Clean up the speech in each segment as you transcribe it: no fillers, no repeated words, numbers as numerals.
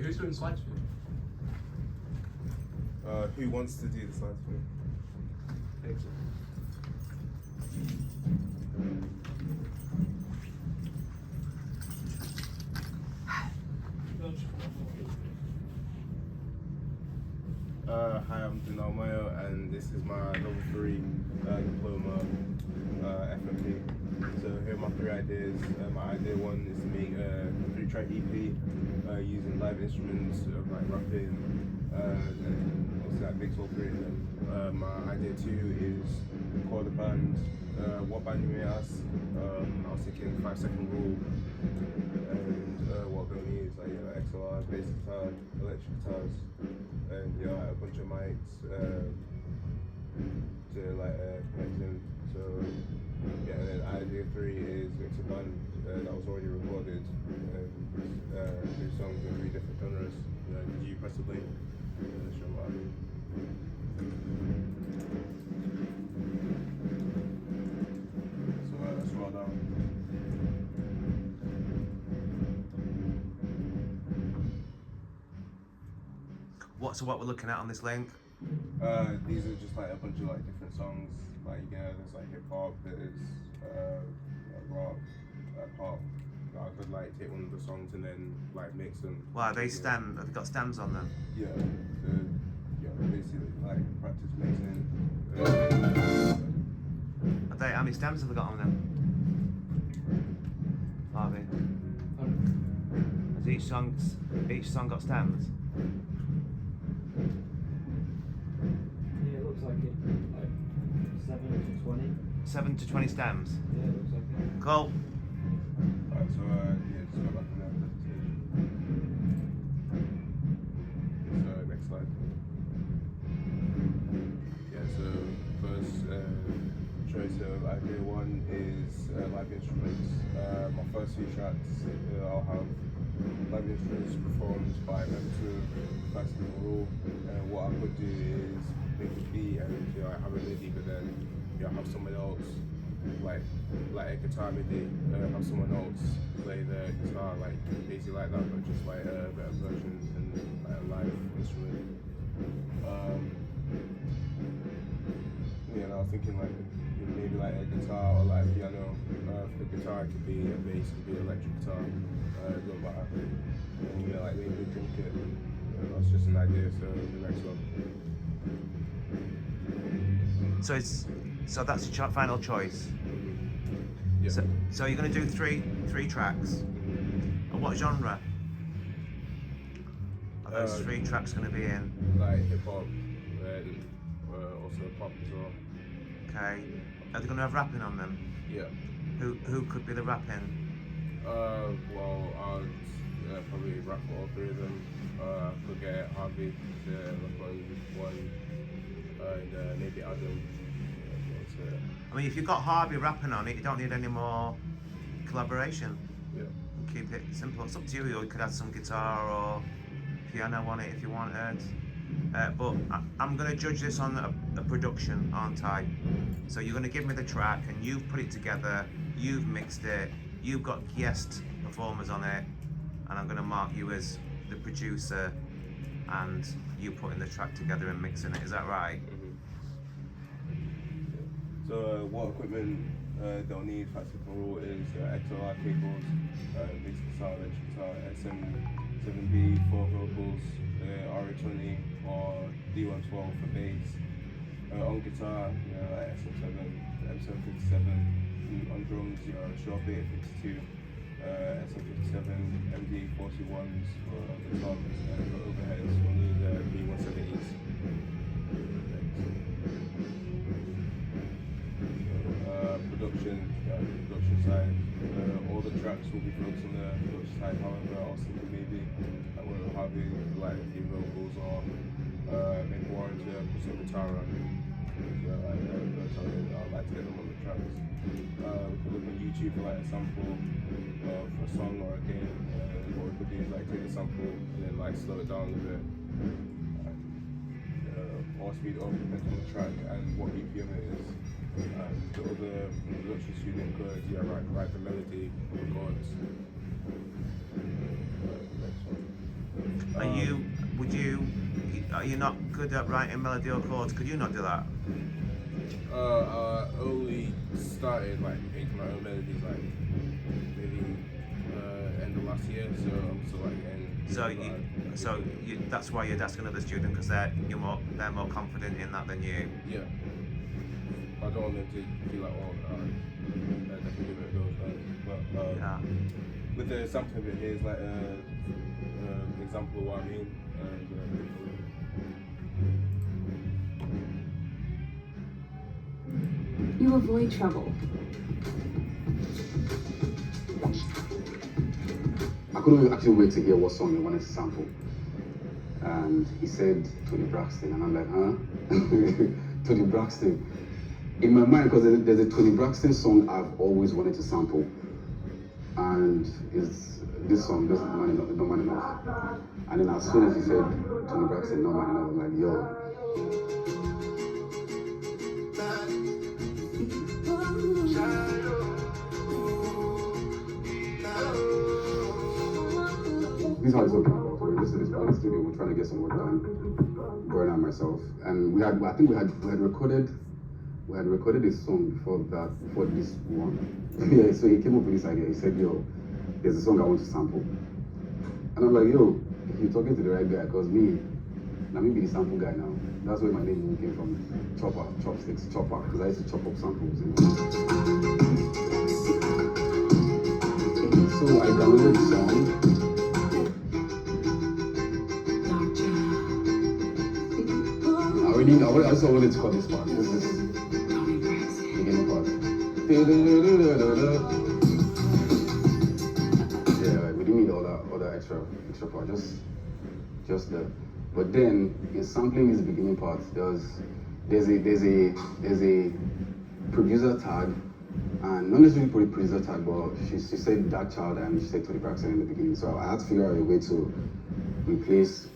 Who's doing slides for you? Who wants to do the slides for me? Hi, I'm Dinalmayo, and this is my level 3 diploma FMP. So here are my 3 ideas. My idea 1 is to make a 3-track EP using live instruments, like rapping, and also like mix all 3 of them. My idea 2 is record a band. What band you may ask? I was thinking 5-second rule, and what we're gonna need is like XLR, bass guitar, electric guitars, and a bunch of mics to connect in. So and then idea 3 is mix a band that was already recorded and do songs in 3 different genres. Did you press the link? Show what I mean. So scroll down. So what we're looking at on this link? These are just like a bunch of like different songs. Like there's like hip hop, there's rock, pop. I could like take one of the songs and then like mix them. Well, are they stem? Have they got stems on them? Yeah. Basically like practice mixing. How many stems have they got on them? Harvey. Has each song got stems? Yeah, it looks like it. Like 7 to 20. 7 to 20 stems. Yeah, it looks like it. Cool. Alright, so just go back to that presentation. So next slide. Yeah, so first choice of idea 1 is live instruments. My first few tracks, I'll have live instruments performed by members of classical rule. What I could do is make a beat and have a MIDI, but then have someone else like a guitar MIDI, have someone else play the guitar basically like that, but just like a better version and like a live instrument. And I was thinking like maybe like a guitar or like a piano. For the guitar it could be a bass, it could be an electric guitar, it don't matter. And like maybe a drum kit. That's just an idea, so the next one. So that's your final choice. Yeah. So you're going to do three tracks. And what genre are those 3 tracks going to be in? Like hip hop, and also pop as well. Okay. Are they going to have rapping on them? Yeah. Who could be the rapping? Well, I'd probably rap for all 3 of them. Could get Harvey to rap on one, and maybe Adam. I mean, if you've got Harvey rapping on it, you don't need any more collaboration. Yeah. Keep it simple. It's up to you. Or you could add some guitar or piano on it if you wanted. But I'm going to judge this on a production, aren't I? So you're going to give me the track and you've put it together, you've mixed it, you've got guest performers on it, and I'm going to mark you as the producer and you putting the track together and mixing it. Is that right? So what equipment they'll need, practical rule, is XLR cables, bass guitar, electric guitar, SM7B for vocals, RA20 or D112 for bass. On guitar, like SM7, M757. On drums, Sharp 852, SM57, MD41s for the toms, and for overheads, we'll need B170s. Production side. All the tracks will be focused on the production side. However, I was thinking maybe we'll have like a few vocals or maybe Warren to put some guitar on. I'd like to get them on the tracks. We could look on YouTube for like a sample for a song or a game. What we could do is like take a sample and then like slow it down a bit. Or speed it up depending on the track and what BPM it is. The other production student could write the melody of the chords. Next one. Are you not good at writing melody or chords? Could you not do that? I only started like making my own melodies like maybe end of last year, so I'm still like That's why you'd ask another student because they're more confident in that than you. Yeah. I don't want them to be like, oh, definitely give it a go. But Yeah. with the sampling bit, here's like an example of what I mean. You avoid trouble. I couldn't actually wait to hear what song he wanted to sample. And he said Tony Braxton, and I'm like, huh? Tony Braxton. In my mind, because there's a Tony Braxton song I've always wanted to sample. And it's this song, this is No Man Enough. And then as soon as he said Tony Braxton, No Man Enough, I'm like, yo. This is how it's looking about. We're just in the studio, we're trying to get some work done, going on myself. And I think we had recorded a song before this one. Yeah, so he came up with this idea. He said, yo, there's a song I want to sample. And I'm like, yo, you're talking to the right guy, because me be the sample guy now. That's where my name came from. Chopsticks, chopper, because I used to chop up samples, you know. So I downloaded the song. I also wanted to call this part. This is the beginning part. Yeah, we didn't need all that extra part, just the. But then in sampling this beginning part, there's a producer tag, and not necessarily producer tag, but she said Dark Child and she said Tony Braxton in the beginning. So I had to figure out a way to replace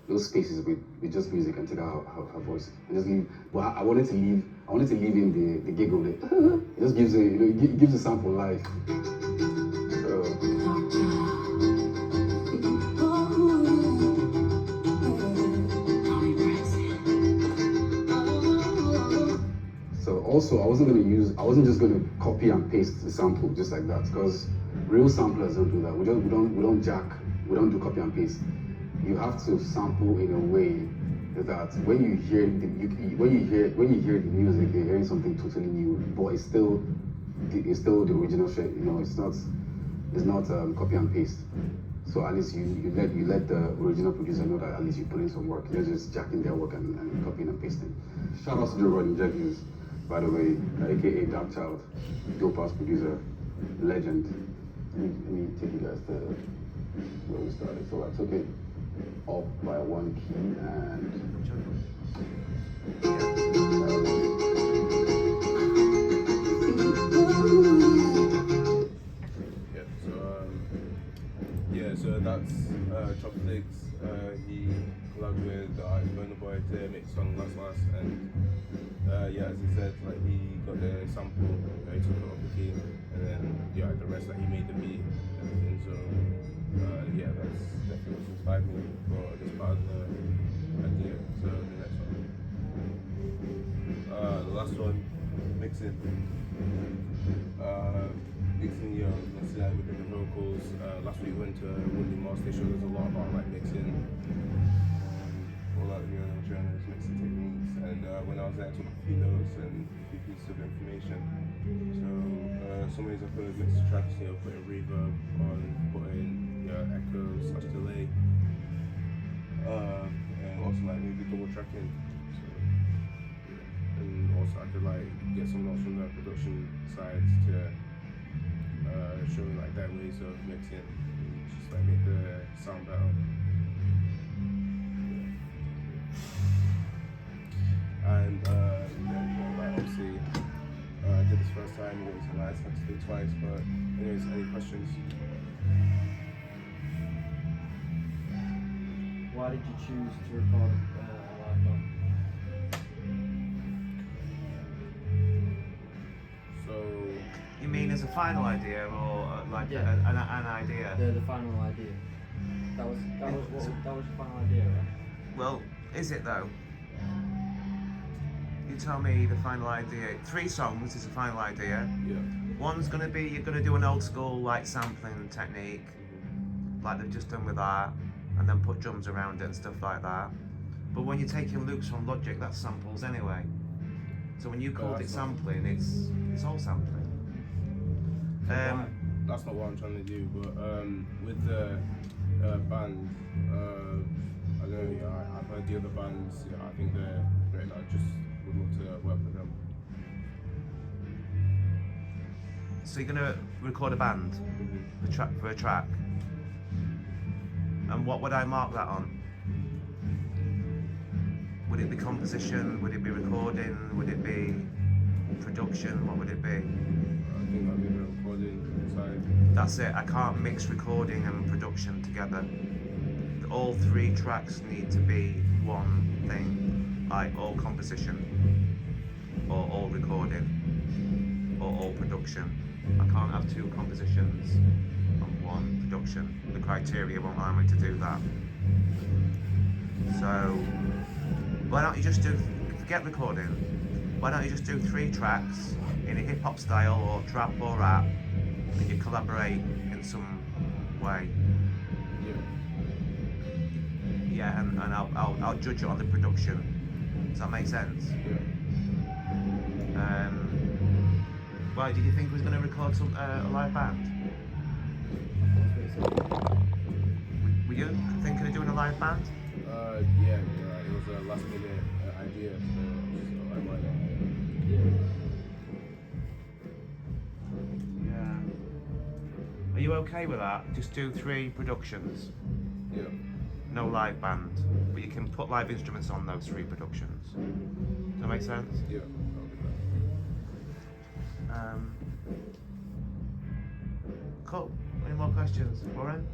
those spaces with just music and take out her voice and just leave. But I wanted to leave in the giggle. It just gives it gives the sample life. So also I wasn't just gonna copy and paste the sample just like that, because real samplers don't do that. We don't do copy and paste. You have to sample in a way that when you hear the music, you're hearing something totally new, but it's still the original shit. You know, it's not copy and paste. So at least you let the original producer know that at least you put in some work. You're just jacking their work and copying and pasting. Shout out to Joe Rodney Jenkins, by the way, aka Dark Child, dope ass producer, legend. Let me take you guys to where we started. So I took it up by one key and so that's Chopsticks. He collabed with the artist Burna Boy to make the song Last and as he said, like he got the sample, he took it off the key, and then the rest, like he made the beat and everything. So that's definitely what inspired me for this part of the idea. So the next one, the last one, mixing. Mixing, let's say like within the vocals. Last week we went to Woodley Master Show. There's a lot about like mixing, all that journals, mixing techniques. And when I was there, I took a few notes and a few pieces of information. So some ways I've heard mixed tracks, putting reverb on, putting echo/delay, and also like maybe double tracking. So, and also I could like get some notes from the production side to showing like their ways of mixing, just like make the sound better. And like obviously I did this first time, it was nice, I had to do it twice, but anyways, any questions? Why did you choose to record a live band? So You mean as a final idea or like Yeah. an idea? The final idea. That was your final idea, right? Well, is it though? You tell me the final idea. 3 songs is the final idea. Yeah. One's gonna be you're gonna do an old school like sampling technique, like they've just done with that, and then put drums around it and stuff like that. But when you're taking loops from Logic, that's samples anyway. So when you called it sampling, it's all sampling. That's not what I'm trying to do, but with the band, I don't know, yeah, I've heard the other bands, yeah, I think they're great. I just would love to work with them. So you're gonna record a band for a track, and what would I mark that on? Would it be composition? Would it be recording? Would it be production? What would it be? I think I'll be the recording side. That's it. I can't mix recording and production together. All 3 tracks need to be one thing, like all composition, or all recording, or all production. I can't have 2 compositions and 1 production. The criteria won't allow me to do that. So why don't you just forget recording? Why don't you just do 3 tracks in a hip hop style or trap or rap, and you collaborate in some way? Yeah, and I'll judge it on the production. Does that make sense? Yeah. Why did you think we was going to record a live band? Were you thinking of doing a live band? Yeah, it was a last minute idea, so I might. Yeah. Are you okay with that? Just do 3 productions. Yeah. No live band, but you can put live instruments on those 3 productions. Does that make sense? Yeah. I'll do that. Cool. Any more questions, Warren?